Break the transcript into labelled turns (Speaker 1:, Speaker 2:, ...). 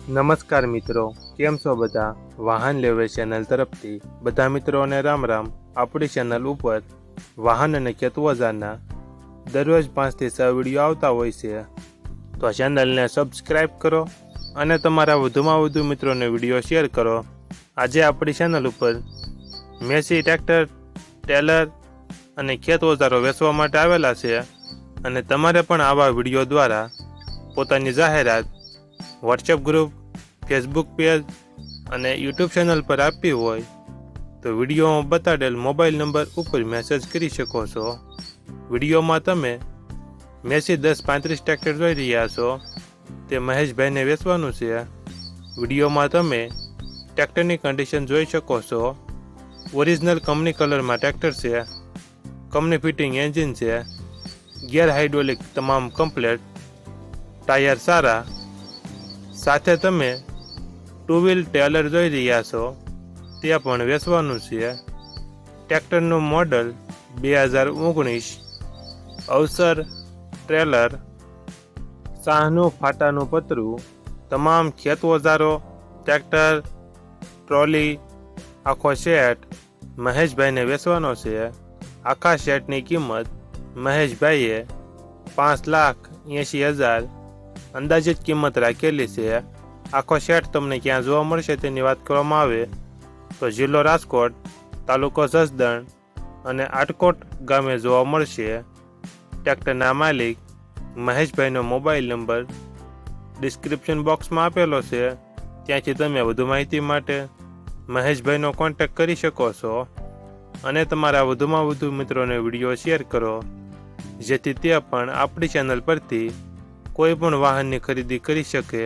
Speaker 1: નમસ્કાર મિત્રો, કેમ છો બધા? વાહન લેવે ચેનલ તરફથી બધા મિત્રોને રામ રામ. આપણી ચેનલ ઉપર વાહન અને ખેત ઓજારના દરરોજ 5 થી 6 વિડીયો આવતા હોય છે, તો ચેનલને સબસ્ક્રાઈબ કરો અને તમારા વધુમાં વધુ મિત્રોને વિડીયો શેર કરો. આજે આપણી ચેનલ ઉપર મેસી ટ્રેક્ટર, ટેલર અને ખેત ઓજારો વેચવા માટે આવેલા છે, અને તમારે પણ આવા વિડીયો દ્વારા પોતાની જાહેરાત વોટ્સએપ ગ્રુપ, ફેસબુક પેજ અને યુટ્યુબ ચેનલ પર આપવી હોય તો વિડીયોમાં બતાડેલ મોબાઈલ નંબર ઉપર મેસેજ કરી શકો છો. વિડીયોમાં તમે મેસી 1035 ટ્રેક્ટર જોઈ રહ્યા છો, તે મહેશભાઈને વેચવાનું છે. વિડીયોમાં તમે ટ્રેક્ટરની કન્ડિશન જોઈ શકો છો. ઓરિજિનલ કંપની કલરમાં ટ્રેક્ટર છે, કંપની ફિટિંગ એન્જિન છે, ગિયર હાઇડ્રોલિક તમામ કમ્પ્લેટ, ટાયર સારા. સાથે તમે 2 વ્હીલ ટેલર જોઈ રહ્યા છો, તે પણ વેચવાનું છે. ટ્રેક્ટરનું મોડલ 2019, અવસર ટ્રેલર, શાહનું ફાટાનું પતરું. તમામ ખેત ઓજારો, ટ્રેક્ટર, ટ્રોલી, આખો સેટ મહેશભાઈને વેચવાનો છે. આખા સેટની કિંમત મહેશભાઈએ 5,80,000 અંદાજિત કિંમત રાખેલી છે. આખો સેટ તમને ક્યાં જોવા મળશે તેની વાત કરવામાં આવે તો જિલ્લો રાજકોટ, તાલુકો જસદણ અને આટકોટ ગામે જોવા મળશે. ટ્રેક્ટરના માલિક મહેશભાઈનો મોબાઈલ નંબર ડિસ્ક્રિપ્શન બોક્સમાં આપેલો છે, ત્યાંથી તમે વધુ માહિતી માટે મહેશભાઈનો કોન્ટેક્ટ કરી શકો છો અને તમારા વધુમાં વધુ મિત્રોને વિડીયો શેર કરો, જેથી તે પણ આપણી ચેનલ પરથી કોઈ પણ વાહનની ખરીદી કરી શકે.